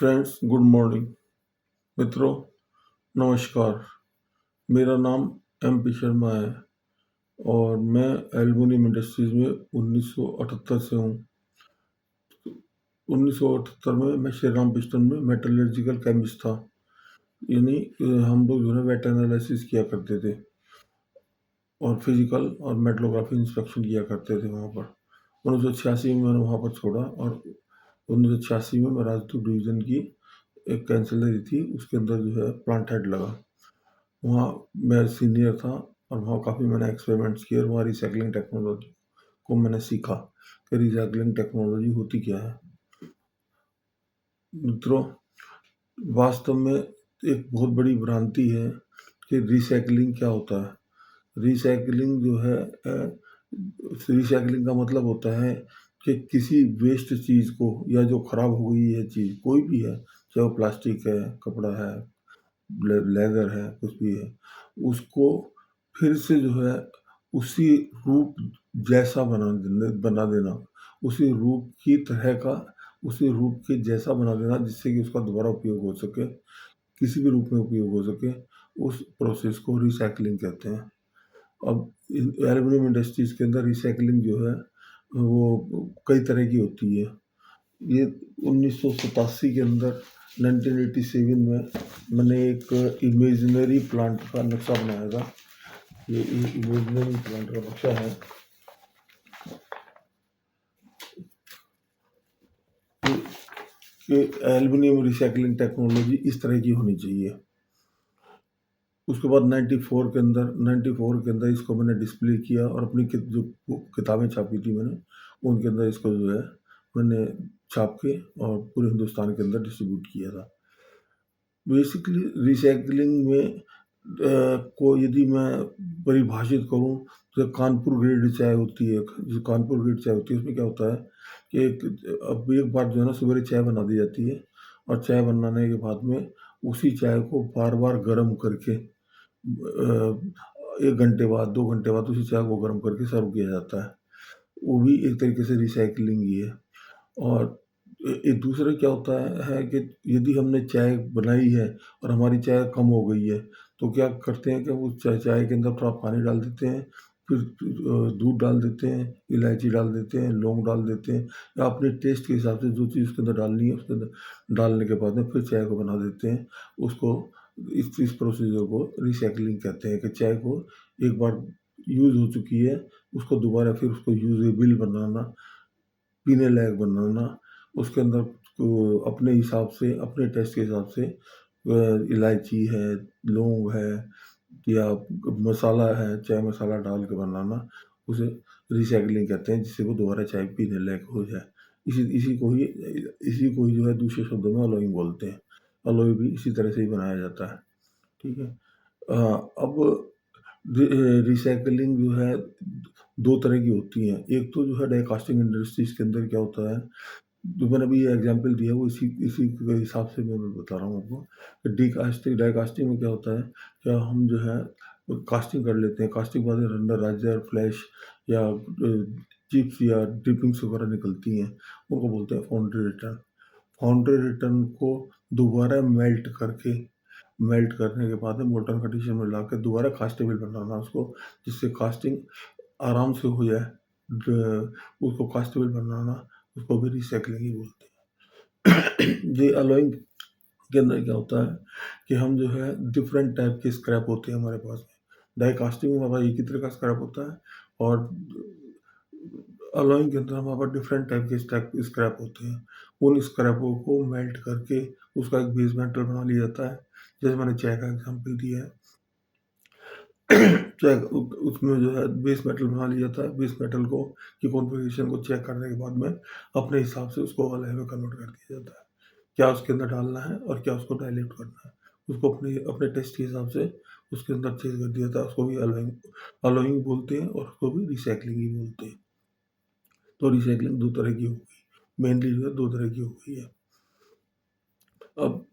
Friends, good morning. मित्रों, नमस्कार। मेरा नाम MP शर्मा है और मैं एल्युमिनियम इंडस्ट्रीज में 1978 से हूँ। 1978 में मैं श्री राम पिस्टन में मेटलर्जिकल केमिस्ट था। यानी हम लोग जो है वेट एनालिसिस किया करते थे और फिजिकल और मेटलोग्राफी इंस्पेक्शन किया करते थे वहाँ पर। 1986 में मैंने वहाँ पर छोड़ा और 1986 में मैं राजदूत डिवीज़न की एक कैंसलरी थी, उसके अंदर जो है प्लांट हेड लगा। वहाँ मैं सीनियर था और वहाँ काफ़ी मैंने एक्सपेरिमेंट्स किए और वहाँ रिसाइकलिंग टेक्नोलॉजी को मैंने सीखा कि रिसाइकलिंग टेक्नोलॉजी होती क्या है। मित्रों, वास्तव में एक बहुत बड़ी भ्रांति है कि रिसाइकलिंग क्या होता है। रिसाइकलिंग जो है रिसाइकलिंग का मतलब होता है कि किसी वेस्ट चीज़ को या जो खराब हो गई है चीज़ कोई भी है, चाहे वो प्लास्टिक है, कपड़ा है, लेदर है, कुछ भी है, उसको फिर से जो है उसी रूप जैसा बना देना, उसी रूप की तरह का, उसी रूप के जैसा बना देना जिससे कि उसका दोबारा उपयोग हो सके, किसी भी रूप में उपयोग हो सके। उस प्रोसेस को रिसाइकलिंग कहते हैं। अब एल्युमिनियम इंडस्ट्रीज के अंदर रिसाइकलिंग जो है वो कई तरह की होती है। ये 1987 के अंदर 1987 में मैंने एक इमेजिनरी प्लांट का नक्शा बनाया था। ये इमेजिनरी प्लांट का नक्शा है कि एल्युमिनियम रिसाइकलिंग टेक्नोलॉजी इस तरह की होनी चाहिए। उसके बाद 94 के अंदर इसको मैंने डिस्प्ले किया और अपनी जो किताबें छापी थी मैंने, उनके अंदर इसको जो है मैंने छाप के और पूरे हिंदुस्तान के अंदर डिस्ट्रीब्यूट किया था। बेसिकली रिसाइकलिंग में को यदि मैं परिभाषित करूं तो कानपुर ग्रेड चाय होती है। जो कानपुर ग्रेड चाय होती है उसमें क्या होता है कि अब एक बार जो है ना सवेरे चाय बना दी जाती है और चाय बनाने के बाद में उसी चाय को बार बार गर्म करके 1 घंटे बाद 2 घंटे बाद उसी चाय को गर्म करके सर्व किया जाता है। वो भी एक तरीके से रिसाइकलिंग ही है। और एक दूसरा क्या होता है कि यदि हमने चाय बनाई है और हमारी चाय कम हो गई है तो क्या करते हैं कि वो चाय के अंदर थोड़ा पानी डाल देते हैं, फिर दूध डाल देते हैं, इलायची डाल देते हैं, लौंग डाल देते हैं, या अपने टेस्ट के हिसाब से जो चीज़ उसके अंदर डालनी है उसके अंदर डालने के बाद में फिर चाय को बना देते हैं। उसको इस प्रोसीजर को रिसाइकलिंग कहते हैं कि चाय को एक बार यूज़ हो चुकी है उसको दोबारा फिर उसको यूजेबल बनाना, पीने लायक बनाना, उसके अंदर अपने हिसाब से, अपने टेस्ट के हिसाब से इलायची है, लौंग है या मसाला है, चाय मसाला डाल के बनाना, उसे रिसाइकलिंग कहते हैं, जिससे वो दोबारा चाय पीने लायक हो जाए। इसी को ही जो है दूसरे शब्दों में अलोइंग बोलते हैं। अलोई भी इसी तरह से ही बनाया जाता है। ठीक है। अब रिसाइकलिंग जो है दो तरह की होती है। एक तो जो है डाई कास्टिंग इंडस्ट्रीज के अंदर क्या होता है, जो मैंने अभी ये एग्जांपल दिया वो इसी इसी के हिसाब से मैं बता रहा हूँ आपको। डाई कास्टिंग में क्या होता है, क्या हम जो है कास्टिंग कर लेते हैं, कास्टिंग के बाद अंदर राइजर, फ्लैश या चिप्स या ड्रिपिंग्स वगैरह निकलती हैं, उनको बोलते हैं फाउंड्री रिटर्न। फाउंड्री रिटर्न को दोबारा मेल्ट करने के बाद में मोल्टन कंडीशन में ला के दोबारा कास्टेबल बनाना उसको, जिससे कास्टिंग आराम से हो जाए। उसको कास्टेबल बनाना, उसको भी रिसाइकलिंग ही बोलते हैं। ये अलॉइंग के अंदर क्या होता है कि हम जो है डिफरेंट टाइप के स्क्रैप होते हैं हमारे पास में। डाई कास्टिंग में हमारे पास एक ही तरह का स्क्रैप होता है और अलॉइंग के अंदर हमारे पास डिफरेंट टाइप के स्क्रैप होते हैं। उन स्क्रैपों को मेल्ट करके उसका एक बेस मेटल बना लिया जाता है। जैसे मैंने चाय का एग्जांपल दिया है, चाय उसमें जो है बेस मेटल बना लिया जाता है। बेस मेटल को की कॉन्फ़िगरेशन को चेक करने के बाद में अपने हिसाब से उसको अलॉय में कन्वर्ट कर दिया जाता है। क्या उसके अंदर डालना है और क्या उसको डाइल्यूट करना है, उसको अपने अपने टेस्ट के हिसाब से उसके अंदर चेंज कर दिया जाता है। उसको भी अलॉइंग बोलते हैं और उसको भी रिसाइकलिंग ही बोलते हैं। तो रिसाइकलिंग दो तरह की हो गई, मेनली जो है दो तरह की हो गई है। अब